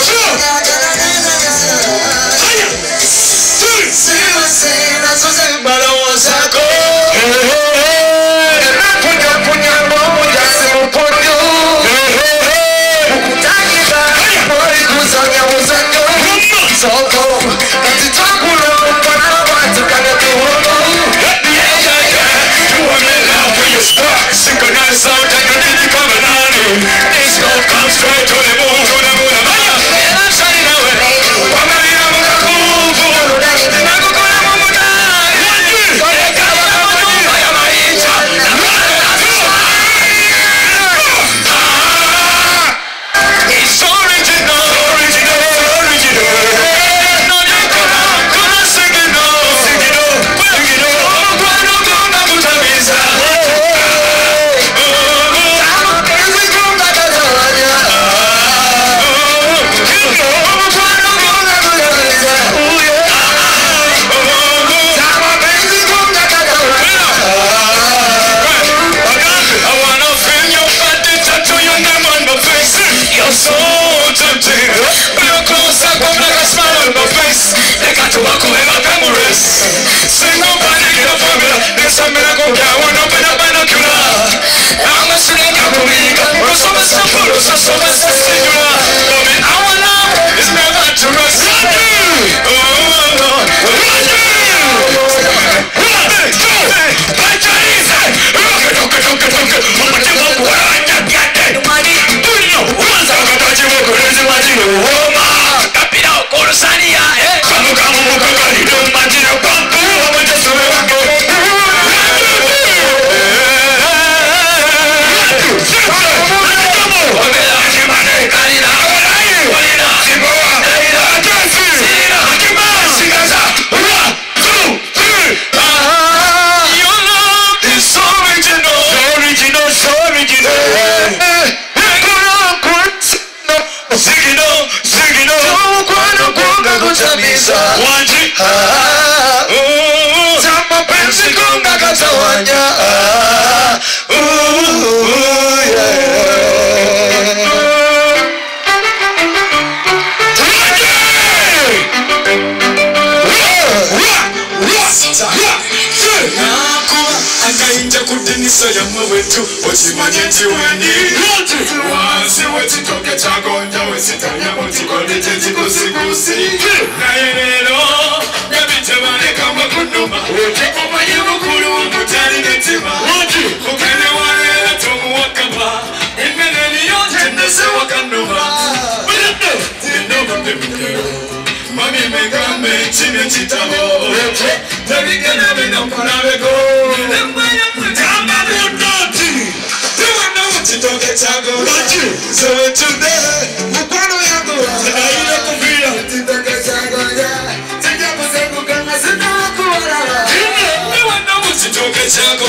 Sure. kutamiza Sama penzi konga katawanya Akainja kudinisa ya mwetu Osimanyeti weni Wasi weti toke chagonja Wesitanya mutikondi jeti kusikusi Na yenelo Gabite mane kama kunuma Omanye mukuru mutari netima Ukene warela tomu wakapa Imeneni yote nese wakanuma Tindoma pepikero Mami megame chine chitamo Tabikana bena kunabeko Tamba budoti Tuwana uchitoke chago So today Mukwano yangu Aina kufira Uchitoke chago Tika kuseku kama sina wakuwarala Tuwana uchitoke chago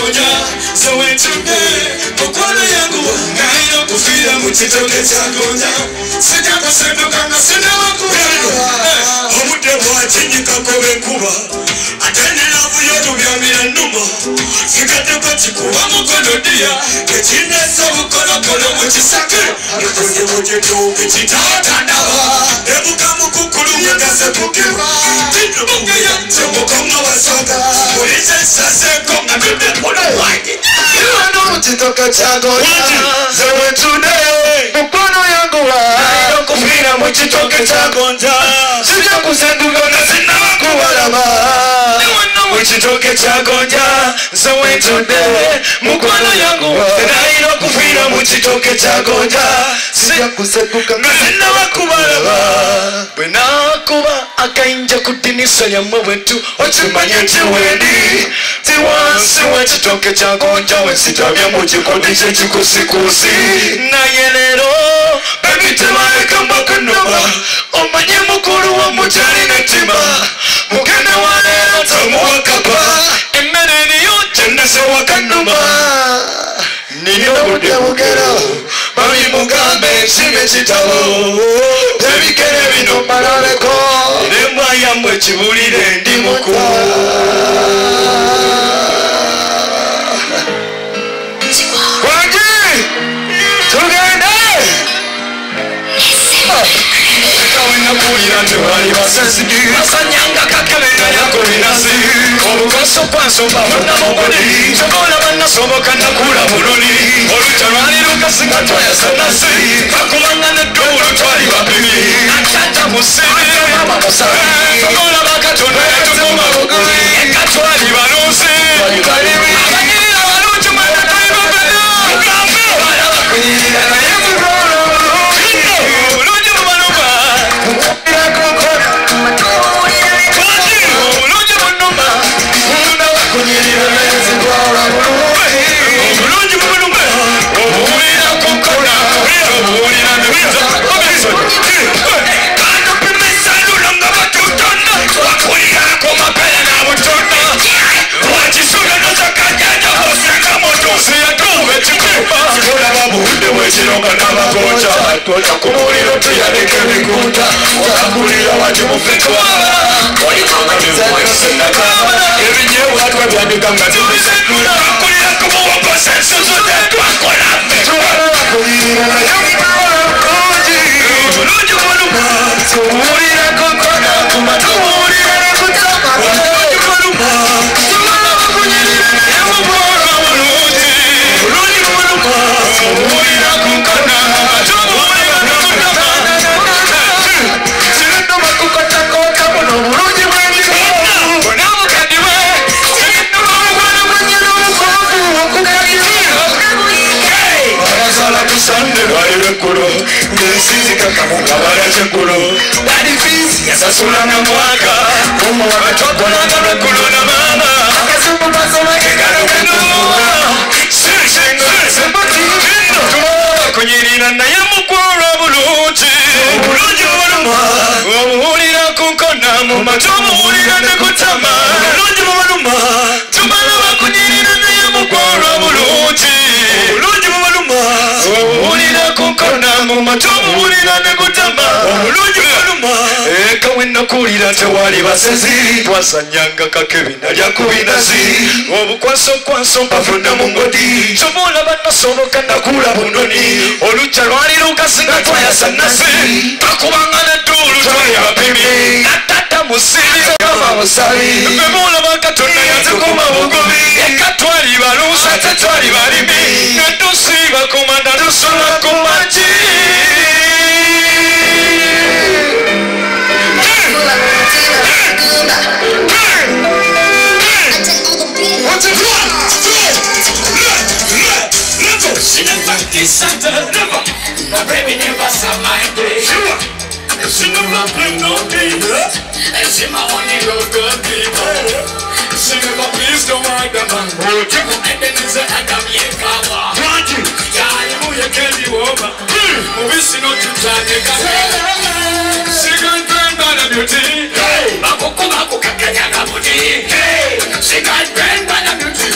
So today Mukwano yangu Aina kufira Uchitoke chago Tika kuseku kama sina wakuwarala Omude wachini kakowe kuba Atenela vuyotu vyamira numa Sikateko chikuwa mukono dia Kechine sabu kono kono mchisake Nikuzi mujitu kichitatandawa Ebuka mukukulu mwekase pukiwa Tinu munge ya chumbo konga wasoga Ulize sase konga bibe muna waidi Iwano mchitoke chago Zewe today Mukono yangu wa Ayo kufira mchitoke chago Sija kusenduga na sina wakuwarama Uchitoke chagonja Zoe today Mukwano yangu Nairo kufira Muchitoke chagonja Sija kuseduga na sina wakuwarama Wena kuba Akainja kudinisa ya mwetu Ochimanyeti weni Tiwansi wechitoke chagonja Wesitamia muchikondishe chikusikusi Na yenero Baby temae kamba kunuma Omanye mukuru wa mujari netima Mukene wane Tomu wakapa Imeneni yote nese wakanuma Nino mude mukero Mami mugambe shime chitalo Tebikere vino marareko Nemwa yamwe chibulire ndi muku Kwanji Tugende Wena kulira tewali basesidi Asanyanga kakebena yako binasi Obukaso panso bafuna mongoni Chokola bana soboka nakula muloli Olucha lwali lukasinga toya sanasi Kakumanga nedulu twali babibi Nachata musiri Chokola bakatono yatukuma buguli Ekatwali balusi Abanyirira baluchi mwenda kaibabena Bala bakunyirira na yesu bro Chilonga nabakocha Tocha kumuliro tuyaleke mikuta Wakulira wati mufetwa Walikonga mimwe senakama Ebinyewa twabyanika mgatibise Wakulira kumuwapa sensu zute Twakola mfetwa Wakulira na yamuji Uluji waluma Tumulira kokona Kumatumulira na kutama Uluji waluma Tumala wakunyirira Yamubora waluji Uluji waluma Tumulira kokona Tumulira na kutama Sirendo makukota kota Bono uluji walima Bona mukadiwe Sirendo makukota Manyero mkofu Kukadiwe Arasala kusande Walile kulo Nesizi kakamunga walache kulo Daddy Fizz Yasasula na mwaka Kumo wakatoko na gabe kulo na mama Akasumu paso wake gano kanuwa Siri shengo Sembati Kindo Tumoa kunyirina na yamukwara buluji Buluji waluma Wamuhulira kukona Mumatomu hulira nekutama Buluji waluma Tumala wakunyirina na yamukwara buluji Buluji waluma Wamuhulira kukona Mumatomu hulira nekutama Buluji waluma Ekawe Nakulira tewali basezi twasanyanga kakebina lya kubinazi obukwaso mpafuna mu ngodi sobola banasoboka nakula bunoni oluca lwali lukasinga twayasa nasi twakubanga nedduulu twayabapimi natata musiri musabi bebola bakatonda yatukuma bugobi eka twali balusa ate twali balimi netusiba komanda tusola ku maji My baby never saw my day. She never play no game, and she my only love good people. She never please don't want the man. And then it's a Adam Yekawa. You can't be over. We see no to she got burned by the beauty. Makuku kakanyanga beauty. She got burned by the beauty.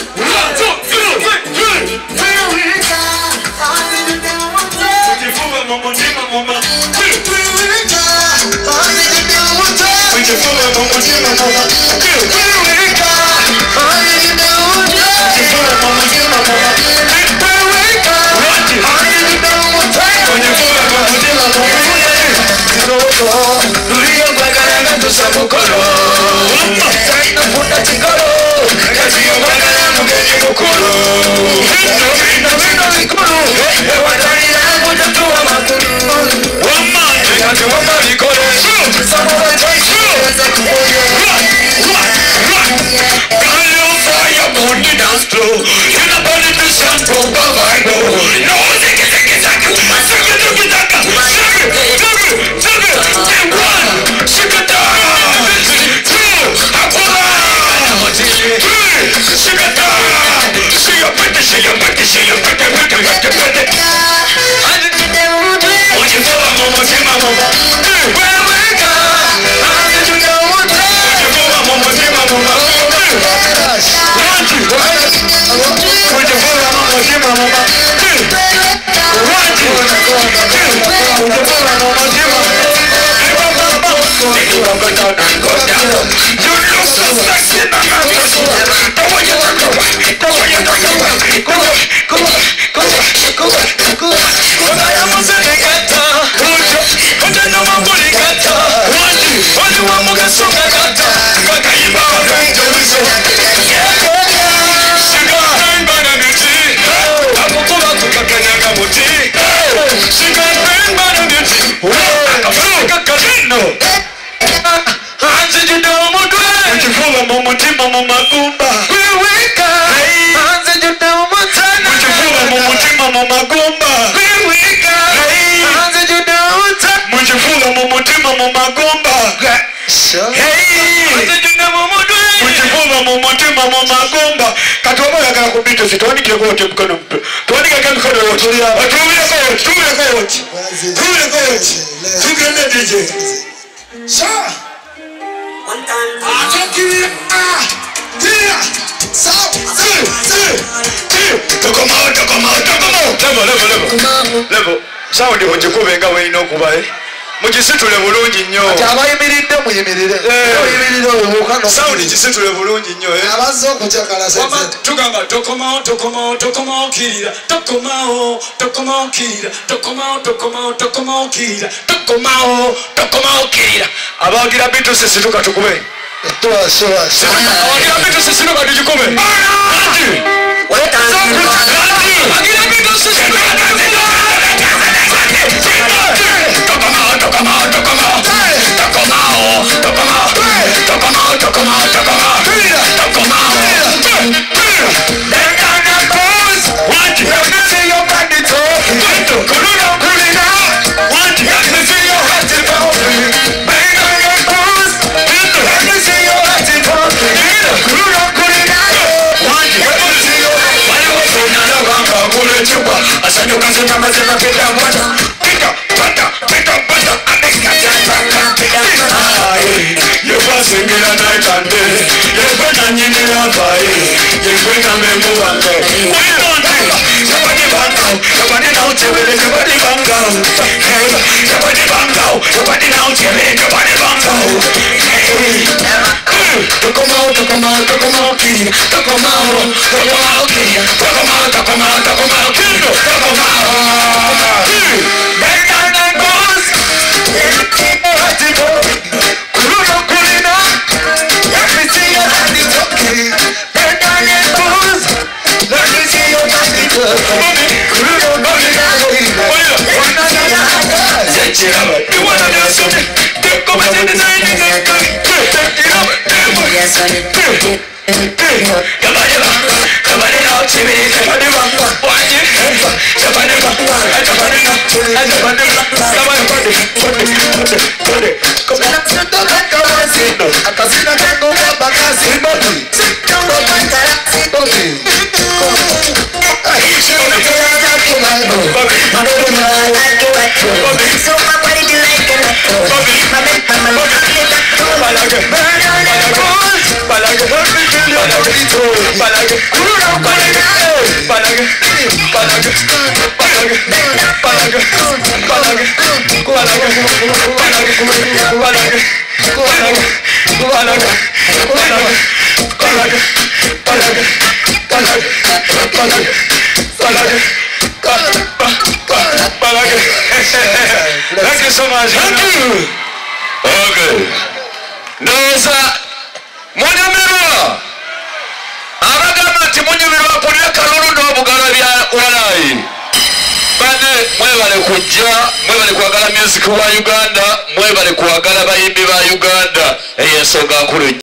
Sound of Jacobenga way no kubai. Mujisitule bulungi nnyo. Abayimiridde muyimirire. Sound jisitule bulungi nnyo. Abazo kujakala sense. Tugamba tokomao kirira. Tokomao kirira. Abagira bitu sisituka tukube. Toa soa. Abagira bitu sisituka tukube. Weka. Abagira bitu sisituka tukube. Singira night and day. Yes, when I need it on fire. Yes, when I'm in the one day. Somebody bang out. Somebody now tell me. Somebody bang out. Somebody bang out. Somebody now tell me. Somebody bang out. Thank you so much. Thank you. Okay. Noza Munyamira. Abagamba Munyamira akulira kalulu n'obugala bya online. Bane mwebale kujja, mwebale kwagala music wa Uganda, mwebale kwagala bayimbi ba Uganda. Eyensonga nkulu.